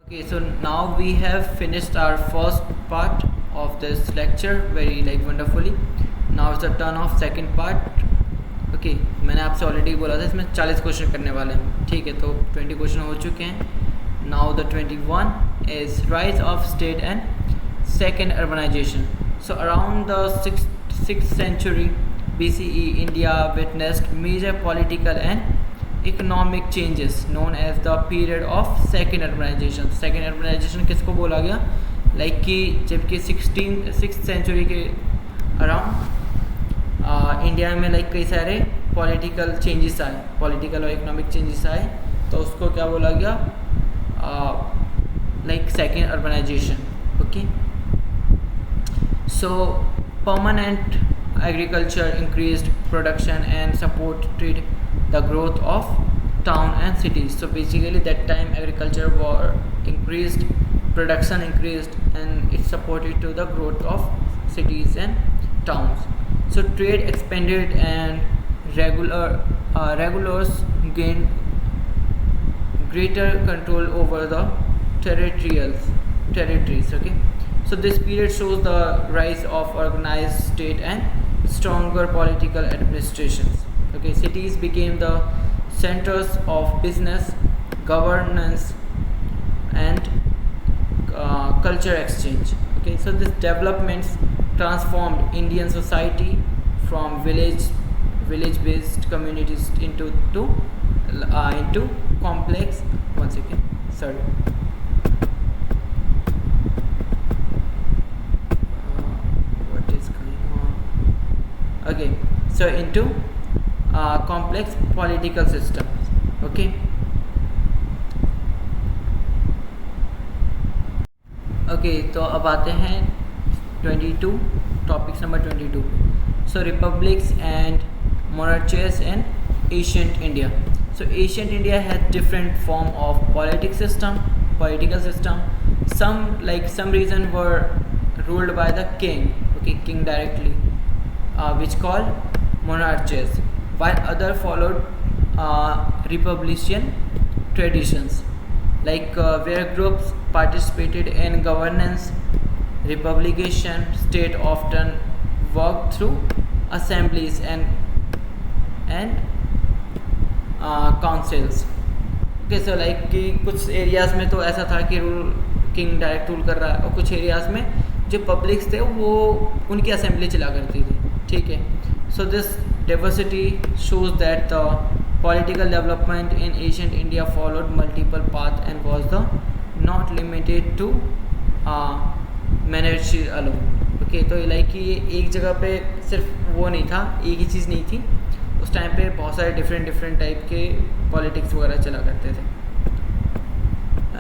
Okay, so now we have finished our first part of this lecture very wonderfully. Now it's the turn of second part. Okay, मैंने आपसे already बोला था इसमें 40 question करने वाले हैं. ठीक है, तो 20 क्वेश्चन हो चुके हैं. Now the 21 is rise of state and second urbanization. So around the 6th century BCE, India witnessed major political and economic changes known as the period of second urbanization. Second urbanization किसको बोला गया? Like कि जबकि 6th century के around India में कई सारे political changes आए, पॉलिटिकल और इकोनॉमिक चेंजेस आए, तो उसको क्या बोला गया? Second urbanisation. Okay, so permanent agriculture increased production and supported the growth of town and cities. So basically that time agriculture increased, production increased, and it supported to the growth of cities and towns. So trade expanded and regulars gained greater control over the territories. Okay, so this period shows the rise of organized state and stronger political administrations. Okay, cities became the centers of business, governance, and culture exchange. Okay, so these developments transformed Indian society from village-based communities into complex. One second, sorry. Okay, so into complex political systems. Okay, तो अब आते हैं 22, topics number 22. So republics and monarchies in ancient India. So ancient India had different form of political system. Some region were ruled by the king. Okay, king directly. Which called monarchies, while other followed republican traditions, where groups participated in governance. Republican state often worked through assemblies and councils. Okay, so कि कुछ areas में तो ऐसा था कि king direct rule कर रहा है, और कुछ एरियाज़ में जो पब्लिक्स थे वो उनकी असेंबली चला करती थी. ठीक है, so this diversity shows that the political development in ancient India followed multiple path and was the not limited to manage alone. Okay, तो कि ये एक जगह पे सिर्फ वो नहीं था, एक ही चीज़ नहीं थी. उस टाइम पे बहुत सारे डिफरेंट टाइप के पॉलिटिक्स वगैरह चला करते थे.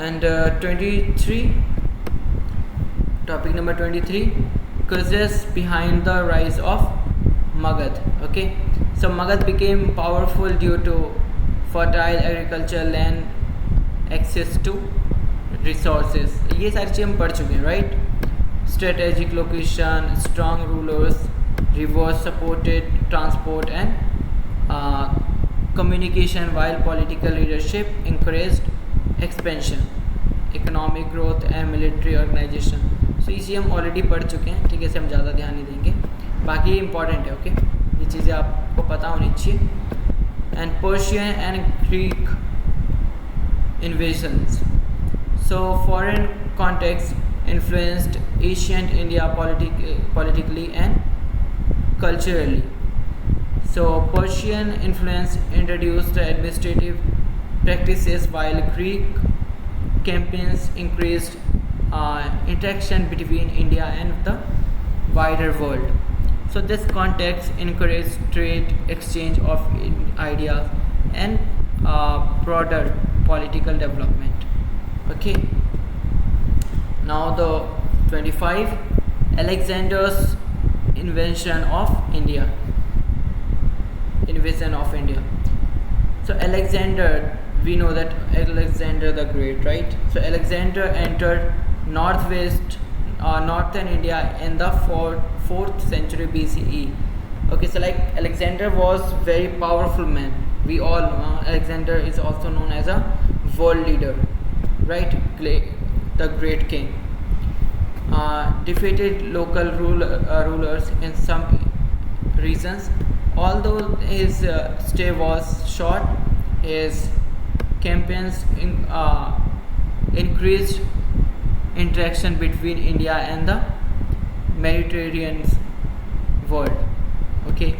And 23, topic number 23, causes behind the rise of Magad. Okay, so Magad became powerful due to fertile agriculture land, access to resources. ये सारी चीज़ हम पढ़ चुके हैं, right? Strategic location, strong rulers, rivers supported transport and communication, while political leadership encouraged expansion, economic growth and military organization. तो इसे हम already पढ़ चुके हैं. ठीक है, इसे हम ज़्यादा ध्यान नहीं देंगे, बाकी ये इंपॉर्टेंट है. ओके, ये चीज़ें आपको पता होनी चाहिए. And Persian and Greek invasions. So foreign context influenced ancient India politically and culturally. So Persian influence introduced the administrative practices, while Greek campaigns increased interaction between India and the wider world. So this context encouraged trade, exchange of ideas, and broader political development. Okay, now the 25, Alexander's invasion of India. So Alexander, we know that Alexander the Great, right? So Alexander entered northern India in the 4th century BCE. Okay, so Alexander was very powerful man. We all know Alexander is also known as a world leader. right? The great king defeated local rulers in some regions. Although his stay was short, his campaigns increased interaction between India and the Mediterranean world. Okay,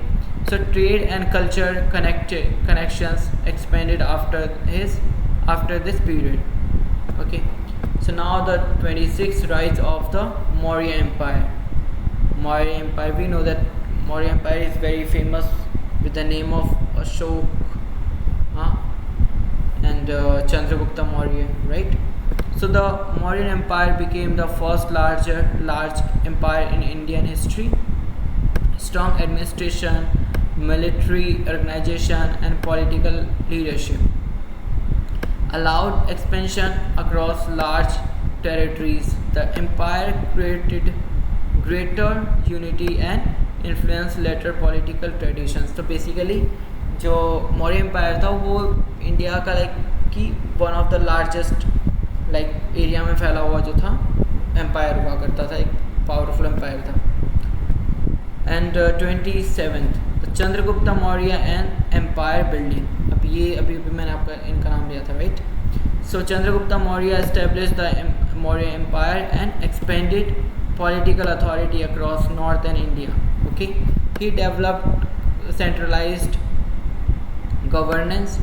so trade and culture connections expanded after this period. Okay, so now the 26th rise of the Maurya Empire. Maurya Empire, we know that Maurya Empire is very famous with the name of Ashok and Chandragupta Maurya, right? So the Mauryan Empire became the first large empire in Indian history. Strong administration, military organization, and political leadership allowed expansion across large territories. The empire created greater unity and influenced later political traditions. तो basically जो Maurya empire था वो India का कि one of the largest area में फैला हुआ जो था एम्पायर हुआ करता था, एक पावरफुल एम्पायर था. And 27th Chandragupta Maurya and empire building. अभी मैंने आपका इनका नाम लिया था, right? So Chandragupta Maurya establish the Maurya empire and expanded political authority across northern India. Okay, he developed centralized governance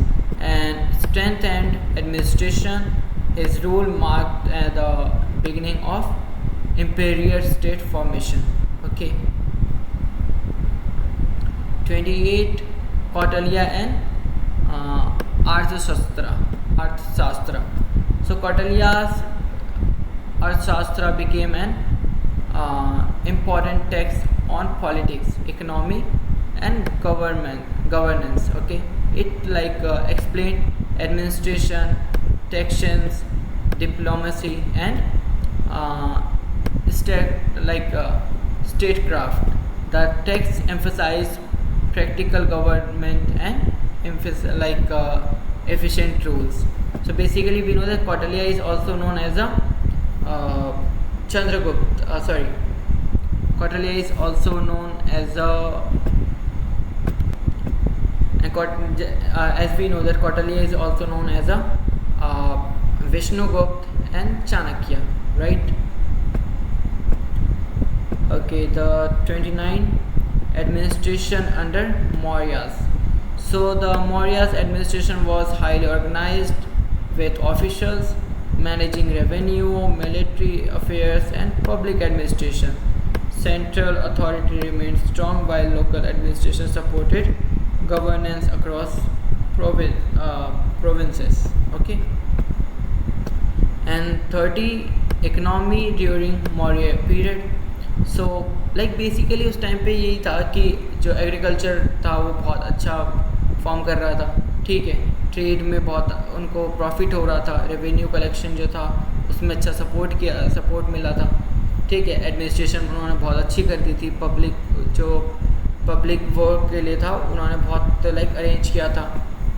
and strengthened administration. His rule marked the beginning of imperial state formation. Okay, 28 Kautilya and Arthashastra. So Kautilya's Arthashastra became an important text on politics, economy, and governance. Okay, it explained administration, taxations, diplomacy, and statecraft. The text emphasized practical government and efficient rules. So basically, we know that Kautilya is also known as a Kautilya is also known as as we know that Kautilya is also known as a Vishnugupta and Chanakya, right? Okay, the 29 administration under Mauryas. So the Mauryas administration was highly organized with officials managing revenue, military affairs, and public administration. Central authority remained strong while local administration supported governance across provinces. Okay, and 30 economy during Maurya period. So basically उस time पे यही था कि जो agriculture था वो बहुत अच्छा फॉर्म कर रहा था. ठीक है, ट्रेड में बहुत उनको प्रॉफिट हो रहा था, रेवेन्यू कलेक्शन जो था उसमें अच्छा सपोर्ट मिला था. ठीक है, एडमिनिस्ट्रेशन उन्होंने बहुत अच्छी कर दी थी. पब्लिक वर्क के लिए था उन्होंने बहुत अरेंज किया था.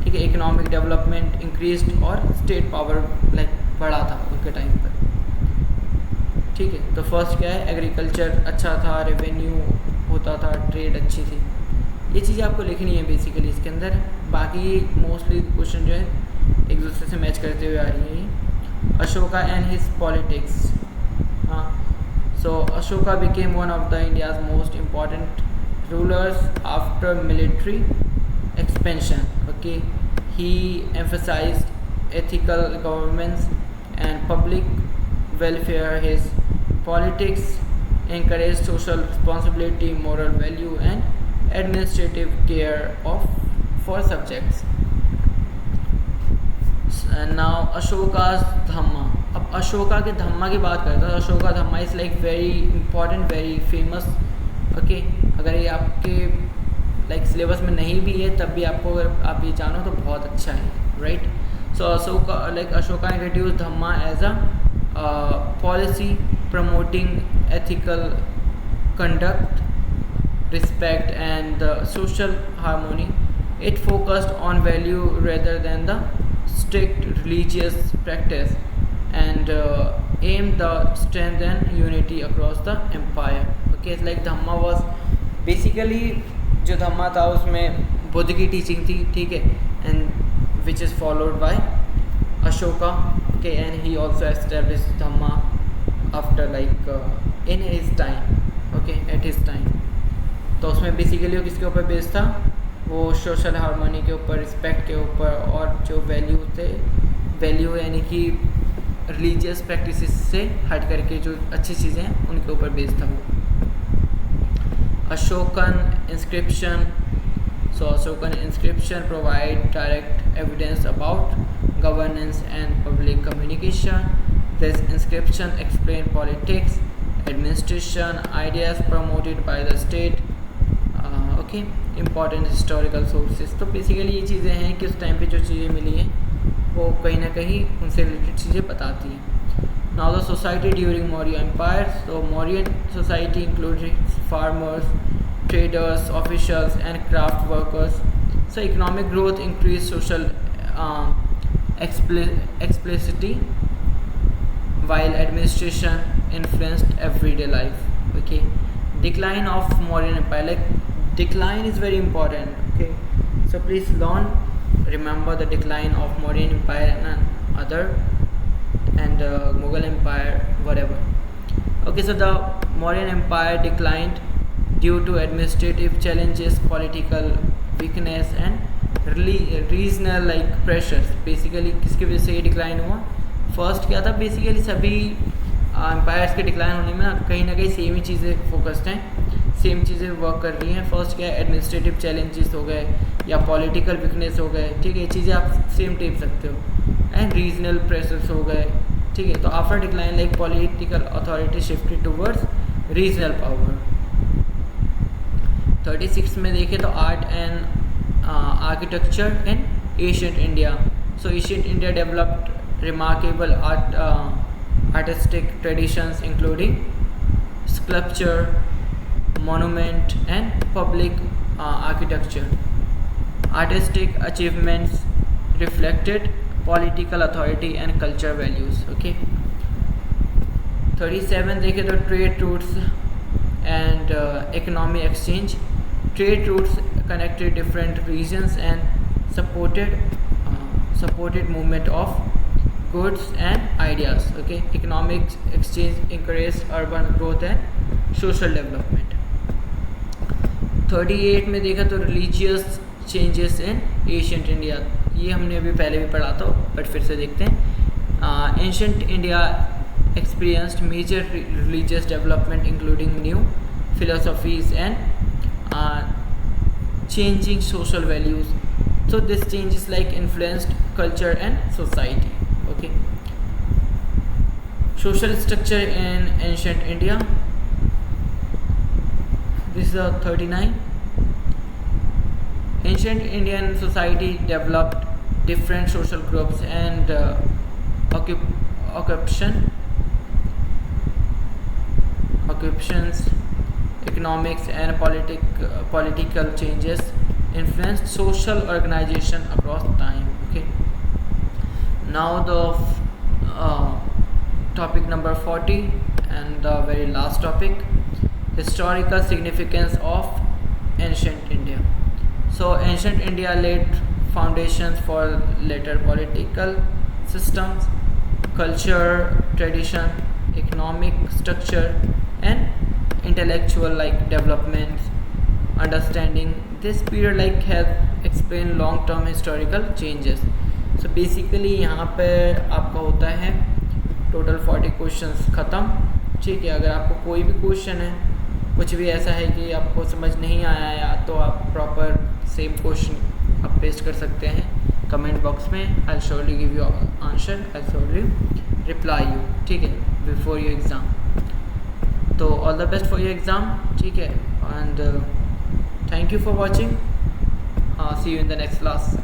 ठीक है, इकोनॉमिक डेवलपमेंट इंक्रीज्ड और स्टेट पावर बढ़ा था उनके टाइम पर. ठीक है, तो फर्स्ट क्या है, एग्रीकल्चर अच्छा था, रेवेन्यू होता था, ट्रेड अच्छी थी. ये चीज़ें आपको लिखनी है बेसिकली इसके अंदर. बाकी मोस्टली क्वेश्चन जो है एक दूसरे से मैच करते हुए आ रही है. Ashoka and his politics. हाँ, so Ashoka became one of the India's most important rulers after military expansion. Okay, he emphasized ethical governance and public welfare. His politics encouraged social responsibility, moral value, and administrative care for subjects. And now Ashoka's Dhamma. अब अशोका के धम्मा की बात करता है. Ashoka dhamma is very important, very famous. Okay, अगर ये आपके syllabus में नहीं भी है तब भी आपको अगर आप ये जानो तो बहुत अच्छा है, right? So Ashoka introduce dhamma as a policy promoting ethical conduct, respect and the social harmony. It focused on value rather than the strict religious practice. and aim the strength and unity across the empire. Okay, it's like Dhamma was basically, जो धम्मा था उसमें बुद्ध की teaching थी, ठीक है, and which is followed by Ashoka. Okay, and he also established Dhamma after like in his time. Okay, at his time. तो उसमें basically वो किसके ऊपर बेस्ड था, वो सोशल हार्मनी के ऊपर, रिस्पेक्ट के ऊपर, और जो वैल्यू थे, वैल्यू यानी कि रिलीजियस प्रैक्टिसेस से हट करके जो अच्छी चीज़ें हैं उनके ऊपर बेस्ड था वो. Ashokan inscription. So Ashokan inscription provide direct evidence about governance and public communication. This inscription explain politics, administration, ideas promoted by the state. Okay, important historical sources. तो बेसिकली ये चीज़ें हैं कि उस टाइम पे जो चीज़ें मिली हैं वो कहीं ना कहीं उनसे रिलेटेड चीज़ें बताती हैं. Now the society during Maurya empire. तो Mauryan society included farmers, traders, officials and craft workers. So economic growth increased social explicitly while administration influenced everyday life. Okay, decline of Mauryan Empire. Like decline is very important. Okay, so please learn, remember the decline of Mauryan Empire and other and Mughal Empire, whatever. Okay, so the Mauryan Empire declined due to administrative challenges, political weakness and regional like pressures. Basically किसकी वजह से ये decline हुआ? First क्या था, basically सभी empires के decline होने में ना कहीं सेम ही चीज़ें फोकस्ड हैं, सेम चीज़ें वर्क कर रही हैं. फर्स्ट क्या है, एडमिनिस्ट्रेटिव चैलेंजेस हो गए या पॉलिटिकल वीकनेस हो गए, ठीक है, ये चीज़ें आप सेम टेप सकते हो, एंड रीजनल प्रेशर्स हो गए, ठीक है. तो after decline like political authority shifted towards regional power. 36 में देखें तो art and architecture in ancient India. So ancient India developed remarkable artistic traditions including sculpture, monument and public architecture. Artistic achievements reflected political authority and culture values. Okay, 37 देखें तो trade routes and economic exchange. Trade routes connected different regions and supported movement of goods and ideas. Okay, economic exchange encouraged urban growth and social development. 38 में देखा तो religious changes in ancient India. ये हमने अभी पहले भी पढ़ा था बट फिर से देखते हैं. Ancient India experienced major religious development including new philosophies and changing social values. So this change is like influenced culture and society. Okay, social structure in ancient India. This is a 39. Ancient Indian society developed different social groups and occupations, economics and political changes influenced social organization across time. Okay, now the topic number 40 and the very last topic, historical significance of ancient India. So ancient India laid foundations for later political systems, culture, tradition, economic structure and intellectual like developments. Understanding this period like has explained long term historical changes. So basically यहाँ पे आपका होता है total 40 questions ख़त्म. ठीक है, अगर आपको कोई भी क्वेश्चन है, कुछ भी ऐसा है कि आपको समझ नहीं आया या तो आप प्रॉपर सेम क्वेश्चन आप पेस्ट कर सकते हैं कमेंट बॉक्स में. I surely give you answer, I surely reply you. ठीक है, बिफोर योर एग्ज़ाम. तो all the best for your exam. ठीक है, and thank you for watching. See you in the next class.